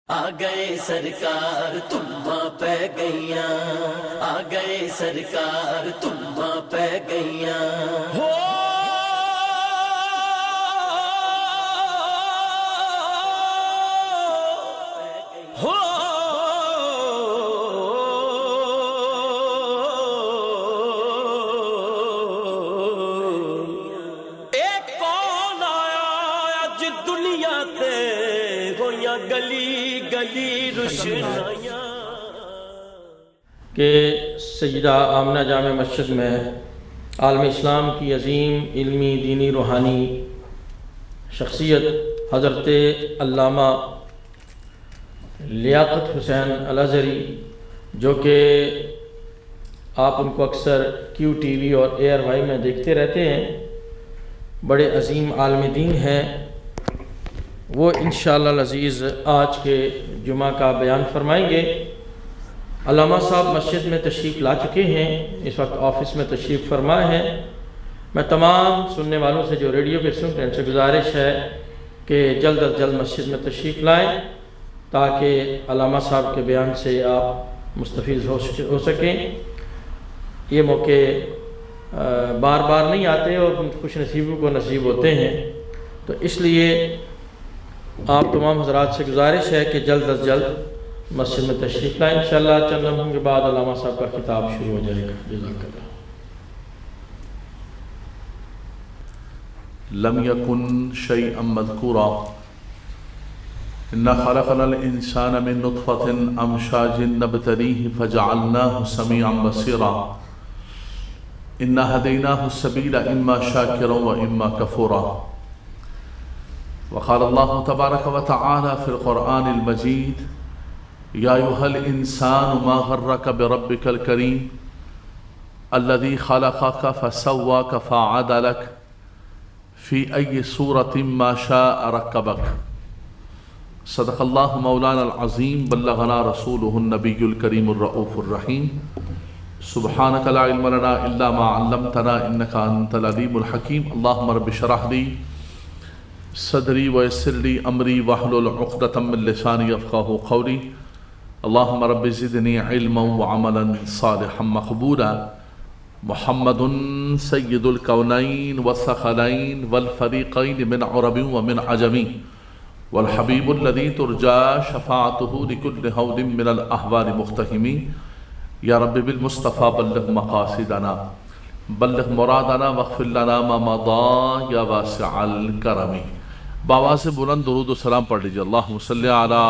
آ گئے سرکار تماں پہ گئیاں، آ گئے سرکار تماں پہ گئیاں، ہو ایک کون آیا اج دنیا تے ہویاں گلی گلی روشنائیاں کہ سیدہ آمنہ جامع مسجد میں عالم اسلام کی عظیم علمی دینی روحانی شخصیت حضرت علامہ لیاقت حسین الازہری، جو کہ آپ ان کو اکثر کیو ٹی وی اور اے آر وائی میں دیکھتے رہتے ہیں، بڑے عظیم عالم دین ہیں، وہ انشاءاللہ العزیز آج کے جمعہ کا بیان فرمائیں گے۔ علامہ صاحب مسجد میں تشریف لا چکے ہیں، اس وقت آفس میں تشریف فرما ہیں۔ میں تمام سننے والوں سے جو ریڈیو پہ سنتے ہیں ان سے گزارش ہے کہ جلد از جلد مسجد میں تشریف لائیں تاکہ علامہ صاحب کے بیان سے آپ مستفیض ہو سکیں۔ یہ موقع بار بار نہیں آتے اور خوش نصیبوں کو نصیب ہوتے ہیں، تو اس لیے آپ تمام حضرات سے گزارش ہے کہ جلد از جلد مسجد میں تشریف لائیں۔ انشاءاللہ چند لمحوں کے بعد علامہ صاحب کا خطاب شروع ہو جائے گا۔ جزاک اللہ۔ لم يكن شيئا مذكورا إنا خلقنا الإنسان من نطفة أمشاج نبتليه فجعلناه سميعا بصيرا إنا هديناه السبيل إما شاكرا وإما كفورا وقال الله تبارك وتعالى في القرآن المجيد يا أيها الإنسان ما غرك بربك الكريم الذي خلقك فسواك فعدلك في أي صورة ما شاء ركبك صدق الله مولانا العظيم بلغنا رسوله النبي الكريم الرؤوف الرحيم سبحانك لا علم لنا إلا ما علمتنا إنك أنت العليم الحكيم اللهم رب اشرح لي صدري ويسر لي أمري واحلل عقدة من لساني يفقهوا قولي اللهم رب زدني علما وعملا صالحا مقبولا محمد سید الکونین والثقلین والفریقین من عرب ومن عجم والحبیب الذی ترجى شفاعته لكل حول من الاحوال مقتحم یا رب بالمصطفى بلغ مقاصدنا بلغ مرادنا واغفر لنا ما مضى یا واسع الکرم۔ بآواز بلند درود و سلام پڑھ لیجیے۔ اللہم صلی علی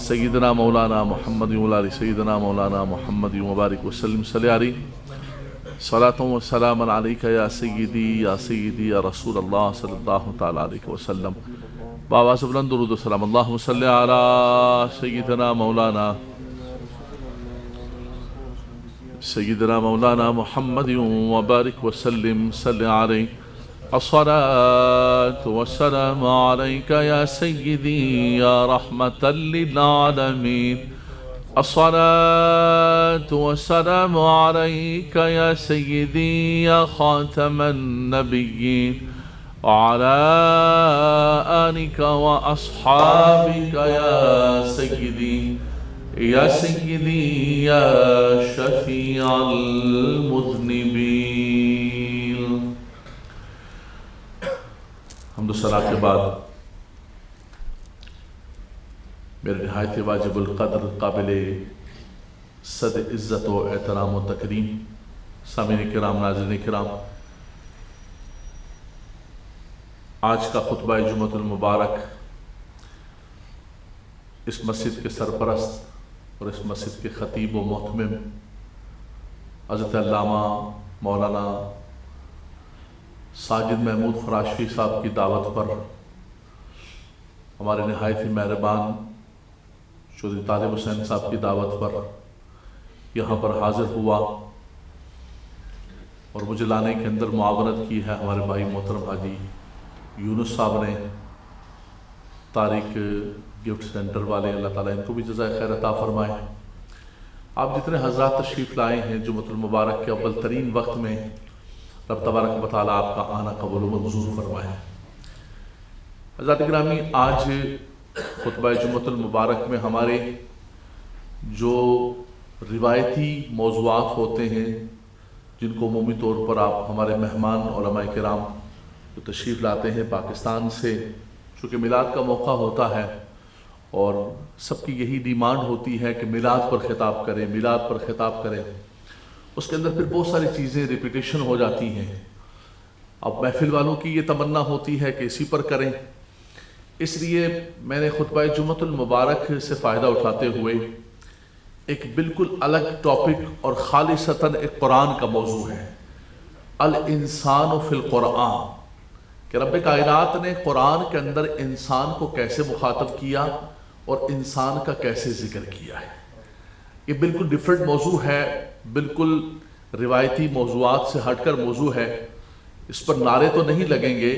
سیدنا مولانا محمد وعلی سیدنا مولانا محمد مبارک وسلم صلی علیہ صلاۃ و سلام علیک یا سیدی یا رسول اللہ صلی اللہ تعالی علیہ وسلم۔ بآواز بلند درود و سلام۔ اللہم صلی علی سیدنا مولانا محمد وبارک وسلم صلی علیہ الصلاة والسلام عليك يا سيدي يا رحمة للعالمين الصلاة والسلام عليك يا سيدي يا خاتم النبيين وعلى آلك وأصحابك يا سيدي يا شفيع المذنبين۔ حمد و ثنا کے بعد میرے نہایت واجب القدر قابل صد عزت و احترام و تکریم سامعین کرام، ناظرین کرام، آج کا خطبہ جمعۃ المبارک اس مسجد کے سرپرست اور اس مسجد کے خطیب و محتمم حضرت علامہ مولانا ساجد محمود فراشفی صاحب کی دعوت پر ہمارے نہایت ہی مہربان چودھری طالب حسین صاحب کی دعوت پر یہاں پر حاضر ہوا اور مجھے لانے کے اندر معاونت کی ہے ہمارے بھائی محترم حاجی یونس صاحب نے، طارق گفٹ سینٹر والے، اللہ تعالیٰ ان کو بھی جزائے خیر عطا فرمائے۔ آپ جتنے حضرات تشریف لائے ہیں جمعۃ المبارک کے اول ترین وقت میں، رب تبارک و تعالیٰ آپ کا آنا قبول و منظور فرمائے۔ حضرات گرامی، آج خطبہ جمعۃ المبارک میں ہمارے جو روایتی موضوعات ہوتے ہیں جن کو عمومی طور پر آپ ہمارے مہمان علماء کرام جو تشریف لاتے ہیں پاکستان سے، چونکہ میلاد کا موقع ہوتا ہے اور سب کی یہی ڈیمانڈ ہوتی ہے کہ میلاد پر خطاب کریں، میلاد پر خطاب کریں، اس کے اندر پھر بہت ساری چیزیں ریپیٹیشن ہو جاتی ہیں۔ اب محفل والوں کی یہ تمنا ہوتی ہے کہ اسی پر کریں، اس لیے میں نے خطبہ جمعۃ المبارک سے فائدہ اٹھاتے ہوئے ایک بالکل الگ ٹاپک اور خالصتاً ایک قرآن کا موضوع ہے، الانسان فی القرآن، کہ رب کائنات نے قرآن کے اندر انسان کو کیسے مخاطب کیا اور انسان کا کیسے ذکر کیا ہے۔ یہ بالکل ڈیفرنٹ موضوع ہے، بالکل روایتی موضوعات سے ہٹ کر موضوع ہے۔ اس پر نعرے تو نہیں لگیں گے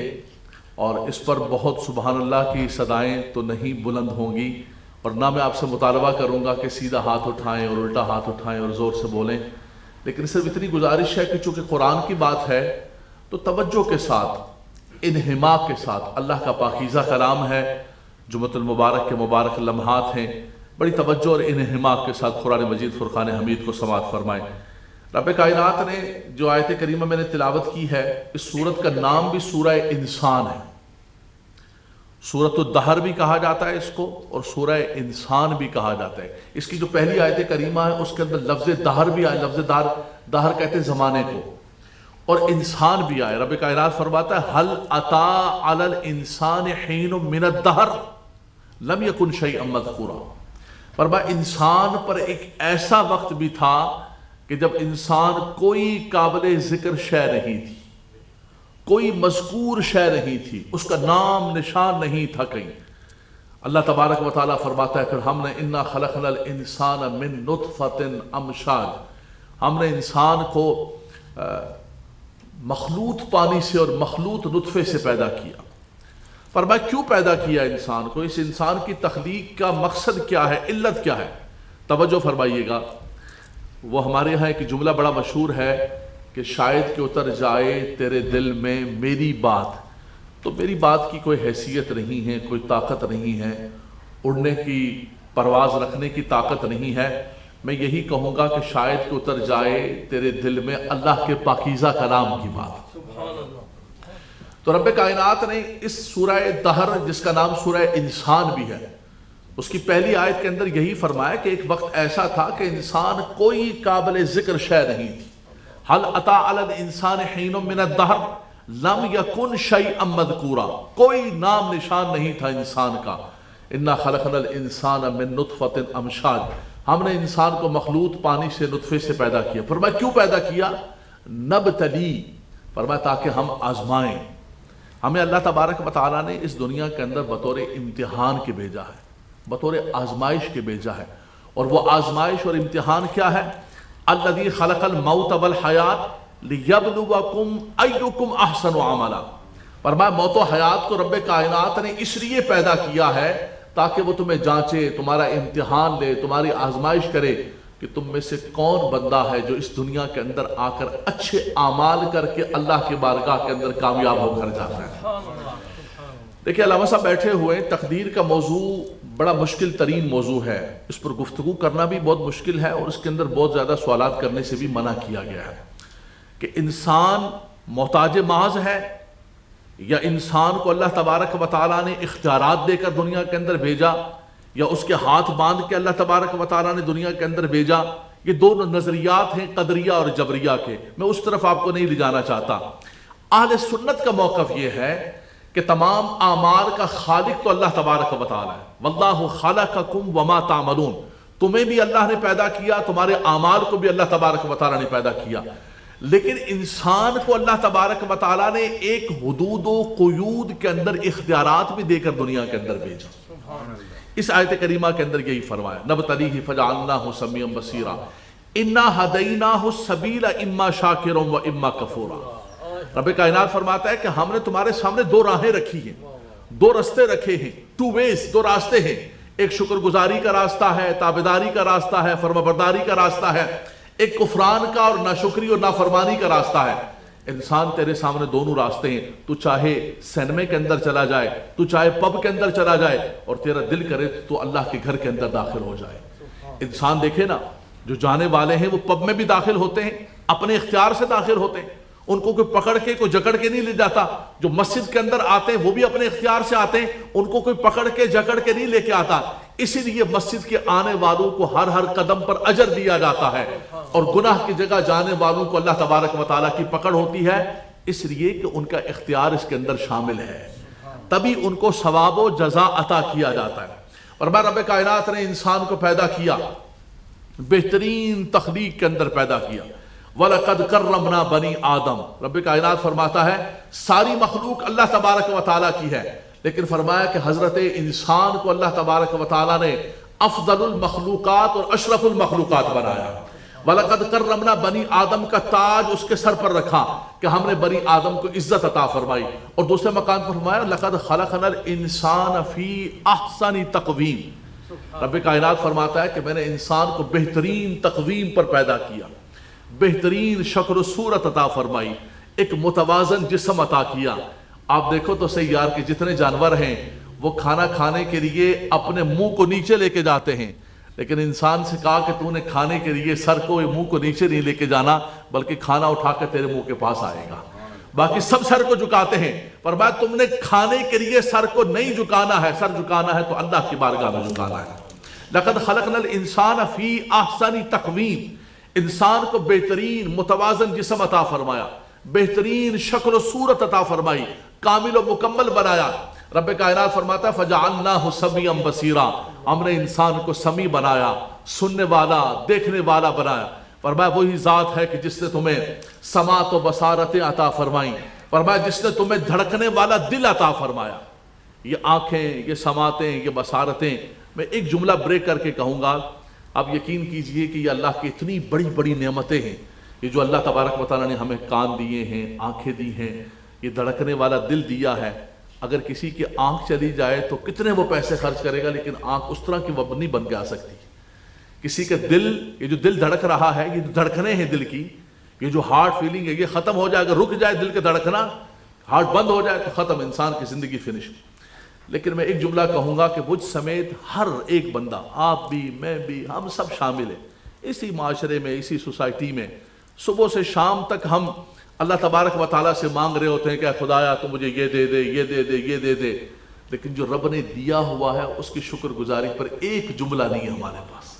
اور اس پر بہت سبحان اللہ کی صدائیں تو نہیں بلند ہوں گی، اور نہ میں آپ سے مطالبہ کروں گا کہ سیدھا ہاتھ اٹھائیں اور الٹا ہاتھ اٹھائیں اور زور سے بولیں، لیکن صرف اتنی گزارش ہے کہ چونکہ قرآن کی بات ہے تو توجہ کے ساتھ، انہماک کے ساتھ، اللہ کا پاکیزہ کلام ہے، جمعۃ المبارک کے مبارک لمحات ہیں، بڑی توجہ اور انہماک کے ساتھ قرآن مجید فرقان حمید کو سماعت فرمائیں۔ رب کائنات نے جو آیت کریمہ میں نے تلاوت کی ہے، اس سورت کا نام بھی سورہ انسان ہے، سورۃ الدہر بھی کہا جاتا ہے اس کو، اور سورہ انسان بھی کہا جاتا ہے۔ اس کی جو پہلی آیت کریمہ ہے اس کے اندر لفظ دہر بھی آئے، لفظ دہر کہتے ہیں زمانے کو، اور انسان بھی آئے۔ رب کائنات فرماتا ہے هل اتى على الانسان حين من الدهر لم يكن شيئا مذكورا، فرمایا انسان پر ایک ایسا وقت بھی تھا کہ جب انسان کوئی قابل ذکر شے نہیں تھی، کوئی مذکور شے نہیں تھی، اس کا نام نشان نہیں تھا کہیں۔ اللہ تبارک و تعالیٰ فرماتا ہے پھر ہم نے انا خلقنا الانسان من نطفۃ امشاج، ہم نے انسان کو مخلوط پانی سے اور مخلوط نطفے سے پیدا کیا۔ فرمایا کیوں پیدا کیا انسان کو، اس انسان کی تخلیق کا مقصد کیا ہے، علت کیا ہے؟ توجہ فرمائیے گا، وہ ہمارے یہاں ایک جملہ بڑا مشہور ہے کہ شاید کہ اتر جائے تیرے دل میں میری بات، تو میری بات کی کوئی حیثیت نہیں ہے، کوئی طاقت نہیں ہے، اڑنے کی، پرواز رکھنے کی طاقت نہیں ہے۔ میں یہی کہوں گا کہ شاید کہ اتر جائے تیرے دل میں اللہ کے پاکیزہ کلام کی بات۔ تو رب کائنات نے اس سورہ دہر، جس کا نام سورہ انسان بھی ہے، اس کی پہلی آیت کے اندر یہی فرمایا کہ ایک وقت ایسا تھا کہ انسان کوئی قابل ذکر شے نہیں تھی۔ هل اتى على الانسان حين من الدهر لم يكن شيئا مذكورا، کوئی نام نشان نہیں تھا انسان کا۔ انا خلقنا الانسان من نطفۃ امشاج، ہم نے انسان کو مخلوط پانی سے، نطفے سے پیدا کیا۔ فرمایا کیوں پیدا کیا؟ نبتلی، فرمایا تاکہ ہم آزمائیں۔ ہمیں اللہ تبارک و تعالیٰ نے اس دنیا کے اندر بطور امتحان کے بھیجا ہے، بطور آزمائش کے بھیجا ہے، اور وہ آزمائش اور امتحان کیا ہے؟ الذی خلق الموت والحیات لیبلوکم ایکم احسن عملا، فرمایا موت و حیات کو رب کائنات نے اس لیے پیدا کیا ہے تاکہ وہ تمہیں جانچے، تمہارا امتحان لے، تمہاری آزمائش کرے کہ تم میں سے کون بندہ ہے جو اس دنیا کے اندر آ کر اچھے اعمال کر کے اللہ کے بارگاہ کے اندر کامیاب ہو کر جاتا ہے۔ دیکھیں علامہ صاحب بیٹھے ہوئے، تقدیر کا موضوع بڑا مشکل ترین موضوع ہے، اس پر گفتگو کرنا بھی بہت مشکل ہے، اور اس کے اندر بہت زیادہ سوالات کرنے سے بھی منع کیا گیا ہے کہ انسان محتاج محض ہے یا انسان کو اللہ تبارک و تعالیٰ نے اختیارات دے کر دنیا کے اندر بھیجا، یا اس کے ہاتھ باندھ کے اللہ تبارک و تعالیٰ نے دنیا کے اندر بھیجا۔ یہ دونوں نظریات ہیں قدریہ اور جبریہ کے، میں اس طرف آپ کو نہیں لے جانا چاہتا۔ اہل سنت کا موقف یہ ہے کہ تمام اعمال کا خالق تو اللہ تبارک و تعالیٰ ہے، واللہ خلقکم وما تعملون، تمہیں بھی اللہ نے پیدا کیا، تمہارے اعمال کو بھی اللہ تبارک و تعالیٰ نے پیدا کیا، لیکن انسان کو اللہ تبارک و تعالیٰ نے ایک حدود و قیود کے اندر اختیارات بھی دے کر دنیا کے اندر بھیجا۔ اس آیت کریمہ کے اندر یہی فرمایا، نبتلیہ فجعلناہ سمیعا بصیرا انا ہدیناہ السبیل اما شاکرا و اما کفورا۔ رب کائنات فرماتا ہے کہ ہم نے تمہارے سامنے دو راہیں رکھی ہیں، دو رستے رکھے ہیں، ٹو ویز، دو راستے ہیں، ایک شکر گزاری کا راستہ ہے، تابعداری کا راستہ ہے، فرما برداری کا راستہ ہے، ایک کفران کا اور ناشکری اور نافرمانی کا راستہ ہے۔ انسان تیرے سامنے دونوں راستے ہیں، تو چاہے سینمے کے اندر چلا جائے، تو چاہے پب کے اندر چلا جائے، اور تیرا دل کرے تو اللہ کے گھر کے اندر داخل ہو جائے۔ انسان دیکھے نا، جو جانے والے ہیں وہ پب میں بھی داخل ہوتے ہیں، اپنے اختیار سے داخل ہوتے ہیں، ان کو کوئی پکڑ کے کوئی جکڑ کے نہیں لے جاتا۔ جو مسجد کے اندر آتے ہیں وہ بھی اپنے اختیار سے آتے ہیں، ان کو کوئی پکڑ کے جکڑ کے نہیں لے کے آتا۔ اسی لیے مسجد کے آنے والوں کو ہر قدم پر اجر دیا جاتا ہے، اور گناہ کی جگہ جانے والوں کو اللہ تبارک و تعالیٰ کی پکڑ ہوتی ہے، اس لیے کہ ان کا اختیار اس کے اندر شامل ہے، تبھی ان کو ثواب و جزا عطا کیا جاتا ہے۔ اور رب کائنات نے انسان کو پیدا کیا، بہترین تخلیق کے اندر پیدا کیا۔ وَلَقَدْ كَرَّمْنَا بَنِي آدم، رب کائنات فرماتا ہے ساری مخلوق اللہ تبارک و تعالیٰ کی ہے، لیکن فرمایا کہ حضرت انسان کو اللہ تبارک و تعالیٰ نے افضل المخلوقات اور اشرف المخلوقات بنایا۔ وَلَقَدْ كَرَّمْنَا بَنِي آدم کا تاج اس کے سر پر رکھا کہ ہم نے بنی آدم کو عزت عطا فرمائی، اور دوسرے مقام پر فرمایا لَقَدْ خَلَقْنَا الْإِنسَانَ فِي أَحْسَنِ تَقْوِيمٍ۔ رب کائنات فرماتا ہے کہ میں نے انسان کو بہترین تقویم پر پیدا کیا، بہترین شکل و صورت عطا فرمائی، ایک متوازن جسم عطا کیا۔ آپ دیکھو تو صحیح یار کہ جتنے جانور ہیں وہ کھانا کھانے کے لیے اپنے منہ کو نیچے لے کے جاتے ہیں، لیکن انسان سے کہا کہ تو نے کھانے کے لیے سر کو منہ کو نیچے نہیں لے کے جانا، بلکہ کھانا اٹھا کے تیرے منہ کے پاس آئے گا۔ باقی سب سر کو جھکاتے ہیں، فرمایا تم نے کھانے کے لیے سر کو نہیں جھکانا ہے، سر جھکانا ہے تو اللہ کی بارگاہ میں جھکانا ہے۔ لَقَدْ خَلَقْنَا الْإِنسَانَ فِي أَحْسَنِ تَقْوِيمٍ، انسان کو بہترین متوازن جسم عطا فرمایا، بہترین شکل و صورت عطا فرمائی، کامل و مکمل بنایا۔ رب کائنات فرماتا ہے فَجَعَلْنَاهُ سَمِيعًا بَصِيرًا، ہم نے انسان کو سمیع بنایا، سننے والا، دیکھنے والا بنایا۔ فرمایا وہی ذات ہے کہ جس نے تمہیں سماعت و بصارتیں عطا فرمائیں، فرمایا جس نے تمہیں دھڑکنے والا دل عطا فرمایا۔ یہ آنکھیں، یہ سماعتیں، یہ بصارتیں، میں ایک جملہ بریک کر کے کہوں گا، آپ یقین کیجئے کہ یہ اللہ کی اتنی بڑی بڑی نعمتیں ہیں، یہ جو اللہ تبارک و تعالیٰ نے ہمیں کان دیے ہیں، آنکھیں دی ہیں، یہ دھڑکنے والا دل دیا ہے۔ اگر کسی کی آنکھ چلی جائے تو کتنے وہ پیسے خرچ کرے گا، لیکن آنکھ اس طرح کی وہ نہیں بن کے آ سکتی۔ کسی کا دل، یہ جو دل دھڑک رہا ہے، یہ دھڑکنے ہیں دل کی، یہ جو ہارٹ فیلنگ ہے یہ ختم ہو جائے، اگر رک جائے دل کا دھڑکنا، ہارٹ بند ہو جائے تو ختم، انسان کی زندگی فنش۔ لیکن میں ایک جملہ کہوں گا کہ مجھ سمیت ہر ایک بندہ، آپ بھی، میں بھی، ہم سب شامل ہیں اسی معاشرے میں، اسی سوسائٹی میں، صبح سے شام تک ہم اللہ تبارک و تعالیٰ سے مانگ رہے ہوتے ہیں کہ خدایا تو مجھے یہ دے دے، یہ دے دے، یہ دے دے، لیکن جو رب نے دیا ہوا ہے اس کی شکر گزاری پر ایک جملہ نہیں ہے ہمارے پاس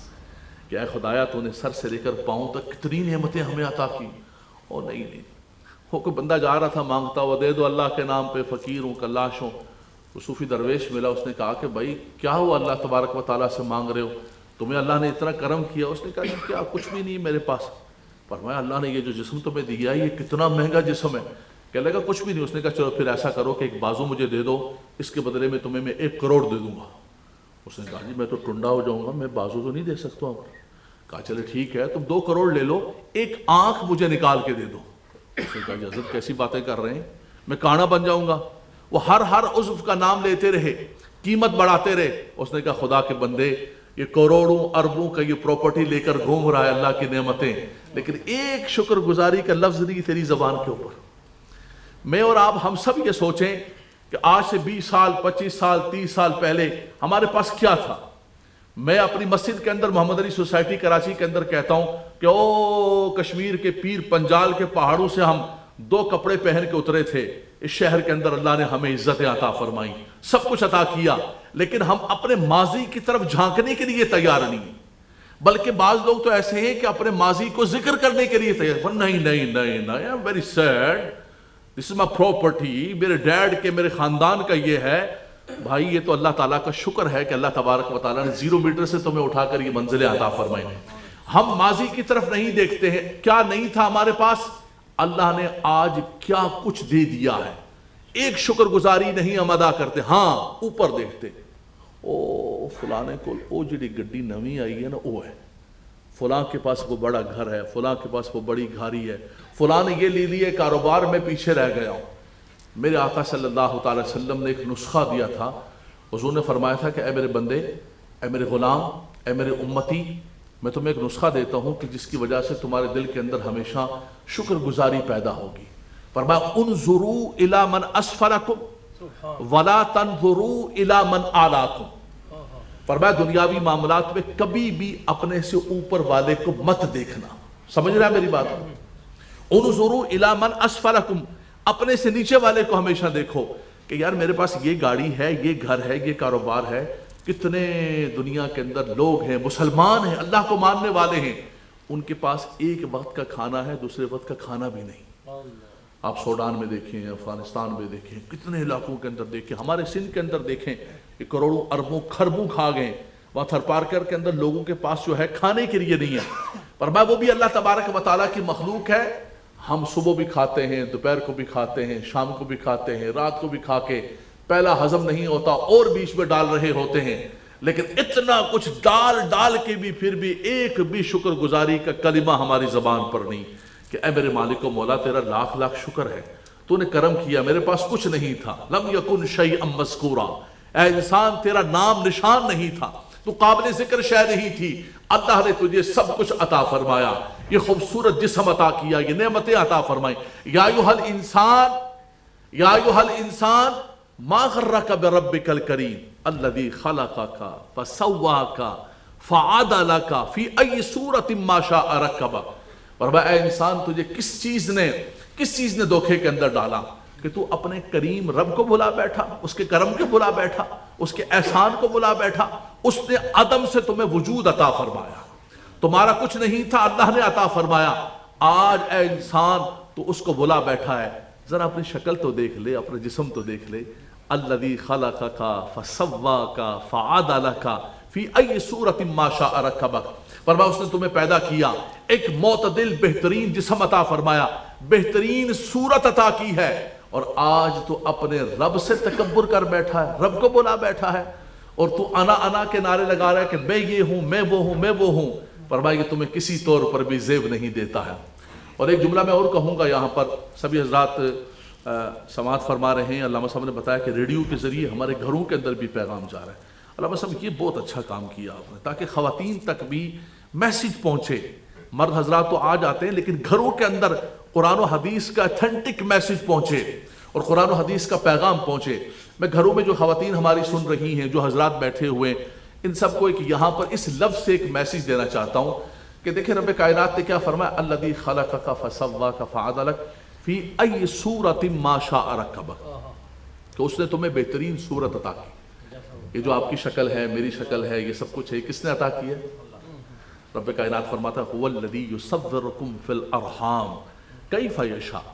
کہ اے خدایا تو نے سر سے لے کر پاؤں تک کتنی نعمتیں ہمیں عطا کی۔ اور نہیں، وہ کوئی بندہ جا رہا تھا مانگتا ہوا، دے دو اللہ کے نام پہ، فقیر ہوں، کلاش ہوں۔ وہ صوفی درویش ملا، اس نے کہا کہ بھائی کیا ہوا اللہ تبارک و تعالیٰ سے مانگ رہے ہو، تمہیں اللہ نے اتنا کرم کیا؟ اس نے کہا کہ کیا کچھ بھی نہیں میرے پاس۔ فرمایا اللہ نے یہ جو جسم تمہیں دیا یہ کتنا مہنگا جسم ہے۔ کہنے لگا کچھ بھی نہیں۔ اس نے کہا چلو پھر ایسا کرو کہ ایک بازو مجھے دے دو، اس کے بدلے میں تمہیں میں 1 کروڑ دے دوں گا۔ اس نے کہا جی میں تو ٹنڈا ہو جاؤں گا، میں بازو تو نہیں دے سکتا ہوں۔ کہا چلے ٹھیک ہے تم 2 کروڑ لے لو، 1 آنکھ مجھے نکال کے دے دو۔ اس نے کہا جی حضرت کیسی باتیں کر رہے ہیں، میں کانا بن جاؤں گا۔ وہ ہر عضو کا نام لیتے رہے، قیمت بڑھاتے رہے۔ اس نے کہا خدا کے بندے یہ کروڑوں اربوں کا یہ پراپرٹی لے کر گھوم رہا ہے اللہ کی نعمتیں، لیکن ایک شکر گزاری کا لفظ نہیں تیری زبان کے اوپر۔ میں اور آپ ہم سب یہ سوچیں کہ آج سے 20 سال 25 سال 30 سال پہلے ہمارے پاس کیا تھا۔ میں اپنی مسجد کے اندر محمد علی سوسائٹی کراچی کے اندر کہتا ہوں کہ او کشمیر کے پیر پنجال کے پہاڑوں سے ہم 2 کپڑے پہن کے اترے تھے، اس شہر کے اندر اللہ نے ہمیں عزتیں عطا فرمائی، سب کچھ عطا کیا، لیکن ہم اپنے ماضی کی طرف جھانکنے کے لیے تیار نہیں، بلکہ بعض لوگ تو ایسے ہیں کہ اپنے ماضی کو ذکر کرنے کے لیے تیار، نہیں نہیں نہیں نہیں، I'm very sad, this is my property، میرے ڈیڈ کے میرے خاندان کا یہ ہے۔ بھائی یہ تو اللہ تعالیٰ کا شکر ہے کہ اللہ تبارک و تعالیٰ نے 0 میٹر سے تمہیں اٹھا کر یہ منزلیں عطا فرمائی۔ ہم ماضی کی طرف نہیں دیکھتے ہیں، کیا نہیں تھا ہمارے پاس، اللہ نے آج کیا کچھ دے دیا ہے، ایک شکر گزاری نہیں ہم ادا کرتے، ہاں اوپر دیکھتے، او فلانے کو او جڑی گڈی نویں آئی ہے نا وہ ہے، فلاں کے پاس وہ بڑا گھر ہے، فلاں کے پاس وہ بڑی گھاری ہے، فلاں نے یہ لے لیے کاروبار میں پیچھے رہ گیا ہوں۔ میرے آقا صلی اللہ تعالی وسلم نے ایک نسخہ دیا تھا، حضور نے فرمایا تھا کہ اے میرے بندے، اے میرے غلام، اے میرے امتی، میں تمہیں ایک نسخہ دیتا ہوں کہ جس کی وجہ سے تمہارے دل کے اندر ہمیشہ شکر گزاری پیدا ہوگی۔ فرمایا انظروا الی من اسفلکم ولا تنظروا الی من اعلاکم، فرمایا دنیاوی معاملات میں کبھی بھی اپنے سے اوپر والے کو مت دیکھنا. سمجھ رہا ہے میری بات کو؟ انظروا الی من اسفلکم، اپنے سے نیچے والے کو ہمیشہ دیکھو کہ یار میرے پاس یہ گاڑی ہے، یہ گھر ہے، یہ کاروبار ہے. کتنے دنیا کے اندر لوگ ہیں، مسلمان ہیں، اللہ کو ماننے والے ہیں، ان کے پاس ایک وقت کا کھانا ہے، دوسرے وقت کا کھانا بھی نہیں. آپ سوڈان میں دیکھیں، افغانستان میں دیکھیں، کتنے علاقوں کے اندر دیکھیں، ہمارے سندھ کے اندر دیکھیں کہ کروڑوں اربوں خربوں کھا گئے. وہاں تھر پارکر کے اندر لوگوں کے پاس جو ہے کھانے کے لیے نہیں ہے. فرمایا وہ بھی اللہ تبارک و تعالیٰ کی مخلوق ہے. ہم صبح بھی کھاتے ہیں، دوپہر کو بھی کھاتے ہیں، شام کو بھی کھاتے ہیں، رات کو بھی کھا کے پہلا ہضم نہیں ہوتا اور بیچ میں ڈال رہے ہوتے ہیں. لیکن اتنا کچھ ڈال کے بھی پھر بھی ایک بھی شکر گزاری کا کلمہ ہماری زبان پر نہیں کہ اے میرے مالک و مولا تیرا لاکھ لاکھ شکر ہے، تو نے کرم کیا، میرے پاس کچھ نہیں تھا. لم یکن شیئا مذکورا، اے انسان تیرا نام نشان نہیں تھا، تو قابل ذکر شے نہیں تھی، اللہ نے تجھے سب کچھ عطا فرمایا. یہ خوبصورت جسم عطا کیا، یہ نعمتیں عطا فرمائی. یا ایھا الانسان ما غرک بربک الکریم الذی خلقک فسواک فعدلک فی ای صورت ما شاء رکبک. فرمایا اے انسان تجھے کس چیز نے دھوکے کے اندر ڈالا کہ تو اپنے کریم رب کو بھلا بیٹھا، اس کے کرم کو بھلا بیٹھا، اس کے احسان کو بھلا بیٹھا. اس نے عدم سے تمہیں وجود عطا فرمایا، تمہارا کچھ نہیں تھا، اللہ نے عطا فرمایا. آج اے انسان تو اس کو بھلا بیٹھا ہے. ذرا اپنی شکل تو دیکھ لے، اپنے جسم تو دیکھ لے. الذی خلقک فسواک فعدلک فی ای صورت ما شاء رکبک. فرمایا اس نے تمہیں پیدا کیا، ایک معتدل بہترین جسم عطا فرمایا، بہترین صورت عطا کی ہے. اور آج تو اپنے رب سے تکبر کر بیٹھا ہے، رب کو بلا بیٹھا ہے، اور تو انا کے نعرے لگا رہا ہے کہ میں یہ ہوں، میں وہ ہوں، میں وہ ہوں. فرمایا کہ تمہیں کسی طور پر بھی زیب نہیں دیتا ہے. اور ایک جملہ میں اور کہوں گا، یہاں پر سبھی حضرات سماعت فرما رہے ہیں. علامہ صاحب نے بتایا کہ ریڈیو کے ذریعے ہمارے گھروں کے اندر بھی پیغام جا رہا ہے. علامہ صاحب یہ بہت اچھا کام کیا آپ نے، تاکہ خواتین تک بھی میسیج پہنچے. مرد حضرات تو آ جاتے ہیں لیکن گھروں کے اندر قرآن و حدیث کا اتھینٹک میسیج پہنچے اور قرآن و حدیث کا پیغام پہنچے. میں گھروں میں جو خواتین ہماری سن رہی ہیں، جو حضرات بیٹھے ہوئے، ان سب کو ایک یہاں پر اس لفظ سے ایک میسیج دینا چاہتا ہوں کہ دیکھیں رب کائنات نے کیا فرمایا، الذی خلقک فسواک فعدلک فی ای صورت ما شاء رکبک، کہ اس نے تمہیں بہترین صورت عطا کی. یہ جو آپ کی شکل ہے، میری شکل ہے، یہ سب کچھ ہے، کس نے عطا کی ہے؟ رب کائنات فرماتا ہے هو الذی یصورکم فی الارحام کیف یشاء.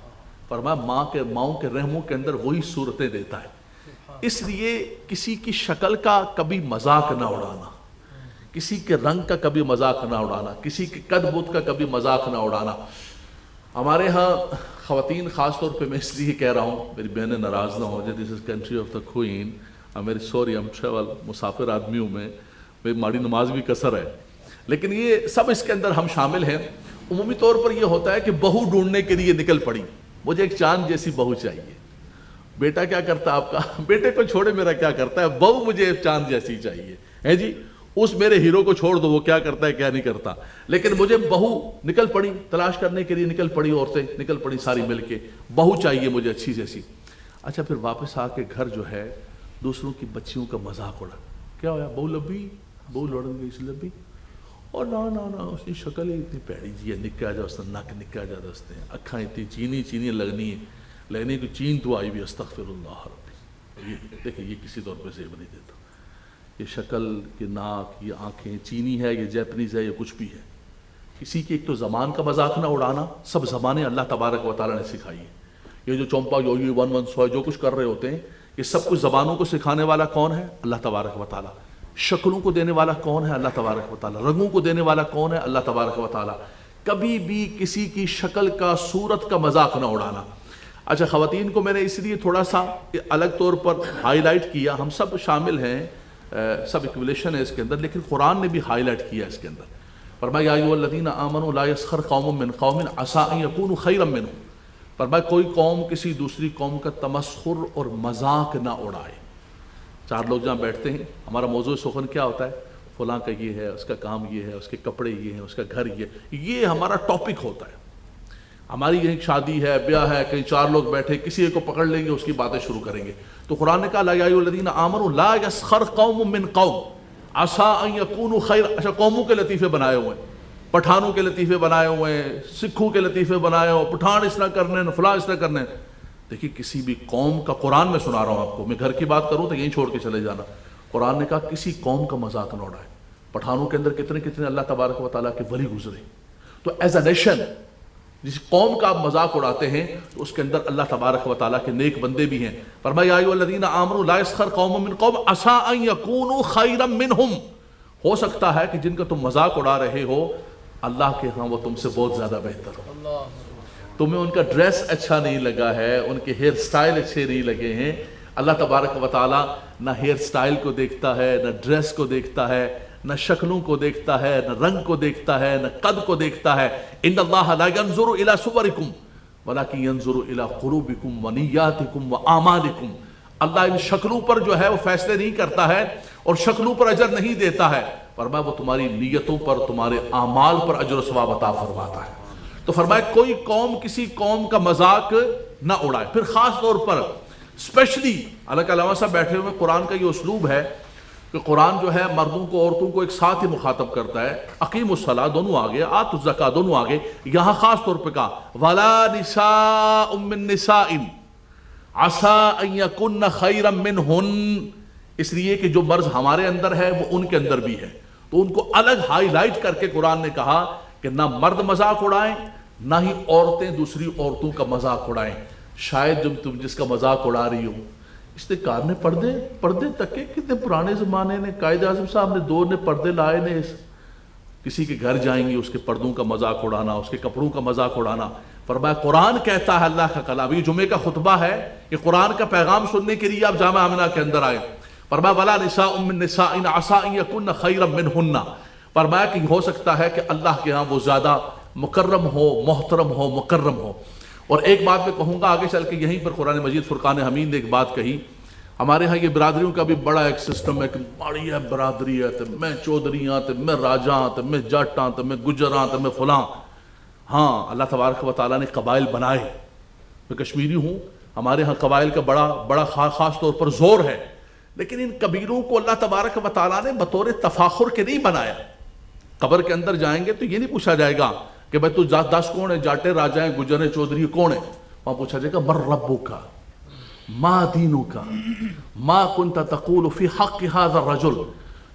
فرمایا ماؤں کے رحموں کے اندر وہی صورتیں دیتا ہے. اس لیے کسی کی شکل کا کبھی مذاق نہ اڑانا، کسی کے رنگ کا کبھی مذاق نہ اڑانا، کسی کے قد بت کا کبھی مذاق نہ اڑانا. ہمارے ہاں خواتین خاص طور پہ میں اس لیے کہہ رہا ہوں، میری بہنیں ناراض نہ ہو جائے، دس از کنٹری آف دا کوئین. میری سوری ہم ٹریول مسافر آدمی ہوں میں، میری ماڑی نماز بھی قصر ہے، لیکن یہ سب اس کے اندر ہم شامل ہیں. عمومی طور پر یہ ہوتا ہے کہ بہو ڈھونڈنے کے لیے نکل پڑی، مجھے ایک چاند جیسی بہو چاہیے. بیٹا کیا کرتا ہے آپ کا؟ بیٹے کو چھوڑے میرا کیا کرتا ہے، بہو مجھے چاند جیسی چاہیے ہے جی. اس میرے ہیرو کو چھوڑ دو، وہ کیا کرتا ہے کیا نہیں کرتا، لیکن مجھے بہو نکل پڑی تلاش کرنے کے لیے، نکل پڑی عورتیں، نکل پڑی ساری مل کے، بہو چاہیے مجھے اچھی جیسی. اچھا پھر واپس آ کے گھر جو ہے دوسروں کی بچیوں کا مذاق اڑا. کیا ہوا؟ بہو لبی، بہو لڑن گئی سی لبی، اور نہ اس کی شکل ہی اتنی پیڑی جی ہے، نکا جا اس نک نکا جا دستے ہیں، اکھاں اتنی چینی لگنی ہے، لینے کو چین تو آئی بھی، استغفر اللہ ربی. یہ دیکھیں یہ کسی طور پہ زیب نہیں دیتا. یہ شکل، یہ ناک، یہ آنکھیں چینی ہے، یہ جیپنیز ہے، یہ کچھ بھی ہے. کسی کی ایک تو زبان کا مذاق نہ اڑانا، سب زبانیں اللہ تبارک و تعالیٰ نے سکھائی ہیں. یہ جو چومپا جو یہ 1 جو کچھ کر رہے ہوتے ہیں، یہ سب کچھ زبانوں کو سکھانے والا کون ہے؟ اللہ تبارک و تعالیٰ. شکلوں کو دینے والا کون ہے؟ اللہ تبارک و تعالیٰ. رنگوں کو دینے والا کون ہے؟ اللہ تبارک و تعالیٰ. کبھی بھی کسی کی شکل کا، صورت کا مذاق نہ اڑانا. اچھا خواتین کو میں نے اس لیے تھوڑا سا الگ طور پر ہائی لائٹ کیا، ہم سب شامل ہیں، سب ایکولیشن ہے اس کے اندر، لیکن قرآن نے بھی ہائی لائٹ کیا اس کے اندر. فرمایا یا ایھا الذین آمنوا لا یسخر قوم من قوم عسى ان یکونوا خیرا منهم. فرمایا کوئی قوم کسی دوسری قوم کا تمسخر اور مذاق نہ اڑائے. چار لوگ جہاں بیٹھتے ہیں، ہمارا موضوع سخن کیا ہوتا ہے؟ فلاں کا یہ ہے، اس کا کام یہ ہے، اس کے کپڑے یہ ہیں، اس کا گھر یہ ہمارا ٹاپک ہوتا ہے. ہماری ایک شادی ہے، بیاہ ہے، کہیں 4 لوگ بیٹھے، کسی ایک کو پکڑ لیں گے، اس کی باتیں شروع کریں گے. تو قرآن نے کہا لا یا ایھا الذین آمنوا لا یسخر قوم من قوم عسى ان یکونوا خیر. اچھا قوموں کے لطیفے بنائے ہوئے ہیں، پٹھانوں کے لطیفے بنائے ہوئے ہیں، سکھوں کے لطیفے بنائے ہوئے، پٹھان اس طرح کرنے ہیں، فلاں اس طرح کرنے ہیں. دیکھیے کسی بھی قوم کا، قرآن میں سنا رہا ہوں آپ کو، میں گھر کی بات کروں تو یہیں چھوڑ کے چلے جانا. قرآن نے کہا کسی قوم کا مذاق نہ اڑائے. پٹھانوں کے اندر کتنے کتنے اللہ تبارک و تعالیٰ کے ولی گزرے. تو ایز اے نیشن جس قوم کا آپ مذاق اڑاتے ہیں تو اس کے اندر اللہ تبارک و تعالیٰ کے نیک بندے بھی ہیں. فرمایا یا ایھا الذین آمنوا لا یسخر قوم من قوم عسى ان یکونوا خیرا منہم. ہو سکتا ہے کہ جن کا تم مذاق اڑا رہے ہو اللہ کے ہاں وہ تم سے بہت زیادہ بہتر ہو. تمہیں ان کا ڈریس اچھا نہیں لگا ہے، ان کے ہیئر سٹائل اچھے نہیں لگے ہیں. اللہ تبارک و تعالیٰ نہ ہیئر سٹائل کو دیکھتا ہے، نہ ڈریس کو دیکھتا ہے، نہ شکلوں کو دیکھتا ہے، نہ رنگ کو دیکھتا ہے، نہ قد کو دیکھتا ہے. ان اللہ لا ينظر الى صورکم ولکن ينظر الى قلوبکم ونیاتکم واعمالکم. اللہ ان شکلوں پر جو ہے وہ فیصلے نہیں کرتا ہے اور شکلوں پر اجر نہیں دیتا ہے، فرمایا وہ تمہاری نیتوں پر، تمہارے اعمال پر اجر و ثواب عطا فرماتا ہے. تو فرمایا کوئی قوم کسی قوم کا مذاق نہ اڑائے. پھر خاص طور پر اسپیشلی اللہ علامہ صاحب بیٹھے ہوئے، قرآن کا یہ اسلوب ہے کہ قرآن جو ہے مردوں کو عورتوں کو ایک ساتھ ہی مخاطب کرتا ہے. اقیم الصلاۃ دونوں آگے، آتوا الزکاۃ دونوں آگے. یہاں خاص طور پہ کہا ولا نساء من نساء عسى ان يكن خيرا منهن، اس لیے کہ جو مرض ہمارے اندر ہے وہ ان کے اندر بھی ہے. تو ان کو الگ ہائی لائٹ کر کے قرآن نے کہا کہ نہ مرد مذاق اڑائیں، نہ ہی عورتیں دوسری عورتوں کا مذاق اڑائیں. شاید جب تم جس کا مذاق اڑا رہی ہو اس نے کار نے پردے تک کے کتنے پرانے زمانے نے قائد اعظم صاحب نے 2 نے پردے لائے نے. کسی کے گھر جائیں گے اس کے پردوں کا مذاق اڑانا، اس کے کپڑوں کا مذاق اڑانا. فرمایا قرآن کہتا ہے، اللہ کا کلام، یہ جمعے کا خطبہ ہے، یہ قرآن کا پیغام سننے کے لیے آپ جامع آمنہ کے اندر آئے. فرمایا ولا نساء من نساء عسى ان يكن خيرا منهن. فرمایا کہ ہو سکتا ہے کہ اللہ کے ہاں وہ زیادہ مکرم ہو، محترم ہو، مکرم ہو. اور ایک بات میں کہوں گا آگے چل کے، یہیں پر قرآن مجید فرقان حمید نے ایک بات کہی. ہمارے ہاں یہ برادریوں کا بھی بڑا ایک سسٹم ہے کہ بڑی ہے برادری ہے، تو میں چودھری ہاں، تو میں راجہ ہاں، تو میں جٹ ہاں، تو میں گجر ہاں، تو میں فلاں. ہاں اللہ تبارک و تعالیٰ نے قبائل بنائے. میں کشمیری ہوں، ہمارے ہاں قبائل کا بڑا خاص طور پر زور ہے. لیکن ان قبیلوں کو اللہ تبارک و تعالیٰ نے بطور تفاخر کے نہیں بنایا. قبر کے اندر جائیں گے تو یہ نہیں پوچھا جائے گا کہ بھائی تو 10 کون ہے، جاٹے راجہ ہیں، گجر ہیں، چودھری کون ہے. وہاں پوچھا جائے گا من ربک ما دینک ما کنت تقول فی حق ھذا الرجل.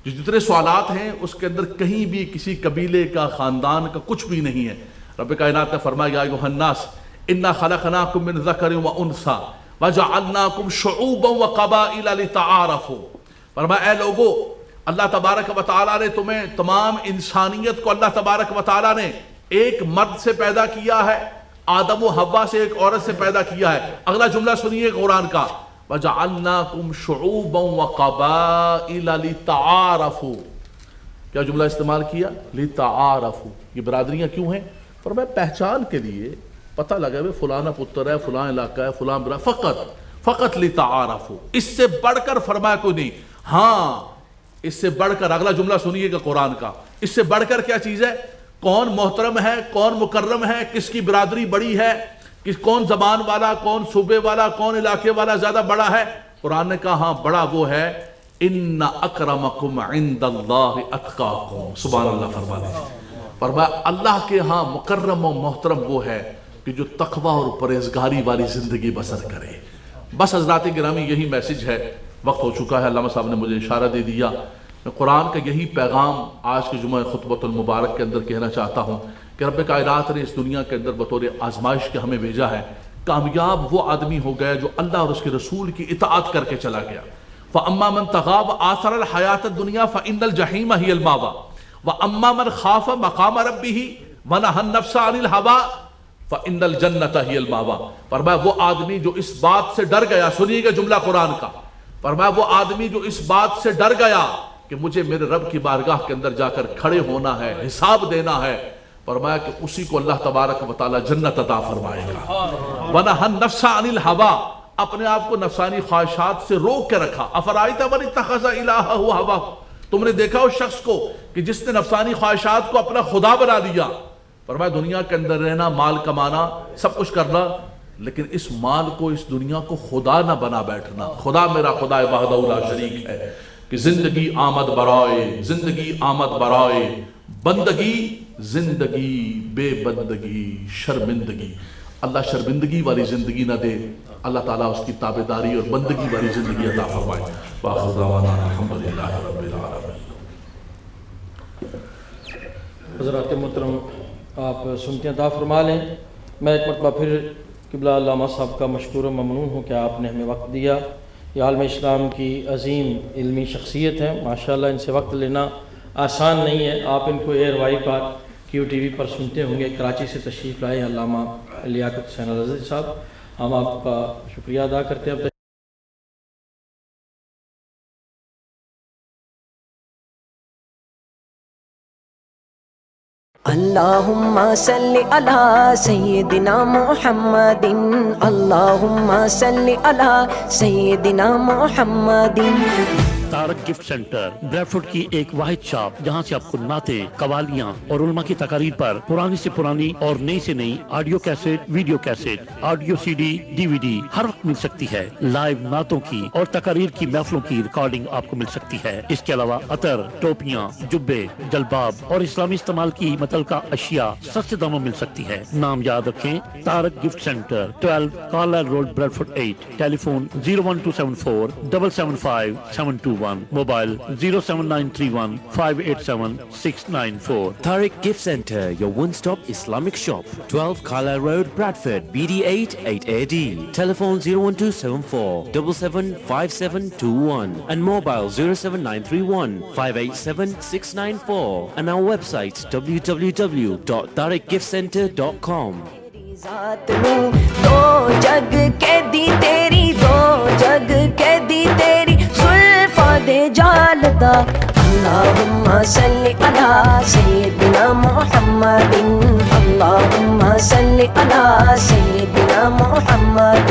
جو جتنے سوالات ہیں اس کے اندر کہیں بھی کسی قبیلے کا، خاندان کا کچھ بھی نہیں ہے. رب کائنات نے فرمایا یا ایھا الناس انا خلقناکم من ذکر و انثی وجعلناکم شعوبا وقبائل لتعارفوا. فرمایا اے لوگو، اللہ تبارک و تعالیٰ نے تمہیں، تمام انسانیت کو اللہ تبارک و تعالیٰ نے ایک مرد سے پیدا کیا ہے، آدم و حوا سے ایک عورت سے پیدا کیا ہے. اگلا جملہ سنیے قرآن کا وَجَعَلْنَاكُمْ شُعُوبًا وَقَبَائِلَ لِتَعَارَفُوا. کیا جملہ استعمال کیا؟ لِتَعَارَفُوا. یہ برادریاں کیوں ہیں؟ فرمایا پہچان کے لیے، پتہ لگا ہے فلانا پتر ہے، فلاں علاقہ ہے، فلاں فقط لِتَعَارَفُوا. اس سے بڑھ کر فرمایا کوئی نہیں. ہاں اس سے بڑھ کر اگلا جملہ سنیے گا قرآن کا، اس سے بڑھ کر کیا چیز ہے؟ کون محترم ہے، کون مکرم ہے، کس کی برادری بڑی ہے، کون زبان والا، کون صوبے والا، کون علاقے والا زیادہ بڑا ہے. قرآن نے کہا ہاں بڑا وہ ہے ان اکرمکم عند اللہ اتقاکم. سبحان اللہ فرما دیں. فرمایا اللہ کے ہاں مکرم و محترم وہ ہے کہ جو تقوی اور پرہیزگاری والی زندگی بسر کرے. بس حضرات گرامی یہی میسج ہے. وقت ہو چکا ہے، علامہ صاحب نے مجھے اشارہ دے دیا. میں قرآن کا یہی پیغام آج کے جمعہ خطبۃ المبارک کے اندر کہنا چاہتا ہوں کہ رب کائنات نے اس دنیا کے اندر بطور آزمائش کے ہمیں بھیجا ہے. کامیاب وہ آدمی ہو گیا جو اللہ اور اس کے رسول کی اطاعت کر کے چلا گیا. فَأَمَّا مَنْ طَغَىٰ وَآثَرَ الْحَيَاةَ الدُّنْيَا فَإِنَّ الْجَحِيمَ هِيَ الْمَأْوَىٰ وَأَمَّا مَنْ خَافَ مَقَامَ رَبِّهِ وَنَهَى النَّفْسَ عَنِ الْهَوَىٰ فَإِنَّ الْجَنَّةَ هِيَ الْمَأْوَىٰ. فرمایا وہ آدمی جو اس بات سے ڈر گیا، سنیے گا جملہ قرآن کا. فرمایا وہ آدمی جو اس بات سے ڈر گیا کہ مجھے میرے رب کی بارگاہ کے اندر جا کر کھڑے ہونا ہے، حساب دینا ہے، فرمایا کہ اسی کو اللہ تبارک و تعالی جنت عطا فرمائے گا. وَنَهَى النَّفْسَ عَنِ الْهَوَىٰ. اپنے آپ کو نفسانی خواہشات سے روک کے رکھا. أَفَرَأَيْتَ مَنِ اتَّخَذَ إِلَٰهَهُ هَوَاهُ. تم نے دیکھا اس شخص کو کہ جس نے نفسانی خواہشات کو اپنا خدا بنا دیا. فرمایا دنیا کے اندر رہنا، مال کمانا، سب کچھ کرنا، لیکن اس مال کو، اس دنیا کو خدا نہ بنا بیٹھنا. خدا میرا خدا وحدہ لا شریک ہے کہ زندگی آمد برائے، زندگی آمد برائے، بندگی زندگی بے بندگی شرمندگی. اللہ شرمندگی والی زندگی نہ دے، اللہ تعالیٰ اس کی تابعداری اور بندگی والی زندگی عطا فرمائے. وآخر دعوانا الحمدللہ رب العالمین. حضرات محترم، آپ سنتے عطا فرما لیں. میں ایک مرتبہ پھر قبلہ علامہ صاحب کا مشکور و ممنون ہوں کہ آپ نے ہمیں وقت دیا. یہ عالم اسلام کی عظیم علمی شخصیت ہے، ماشاءاللہ ان سے وقت لینا آسان نہیں ہے. آپ ان کو ایئر وائی پر کیو ٹی وی پر سنتے ہوں گے. کراچی سے تشریف لائے علامہ لیاقت حسین الازہری صاحب، ہم آپ کا شکریہ ادا کرتے ہیں. اللہم صلی علی سیدنا محمد، اللہم صلی علی سیدنا محمد. تارک گفٹ سینٹر بریڈفورڈ کی ایک واحد شاپ جہاں سے آپ کو نعتیں، قوالیاں اور علماء کی تقاریر پر پرانی سے پرانی اور نئی سے نئی audio cassette, video cassette, audio C D, D V D ہر وقت مل سکتی ہے. لائیو نعتوں کی اور تقاریر کی محفلوں کی ریکارڈنگ آپ کو مل سکتی ہے. اس کے علاوہ عطر، ٹوپیاں، جبے، جلباب اور اسلامی استعمال کی متعلقہ اشیاء سستے داموں مل سکتی ہے. نام یاد رکھیں، Tarik gift centre, 12 Carlisle road, Bradford 8. Telephone 01274 775 721. Mobile 07931 587 694. Tariq Gift Center, your one-stop Islamic shop. 12 Carlisle Road, Bradford, BD8 8AD. Telephone 01274 775721 and mobile 07931 587 694 and our website www.tariqgiftcenter.com. ذات میں دو جگ کے دی تیری، دو جگ کے دی تیری زلفاں دے جالدا. اللہم صلی علی سیدنا محمد، اللہم صلی علی سیدنا محمد.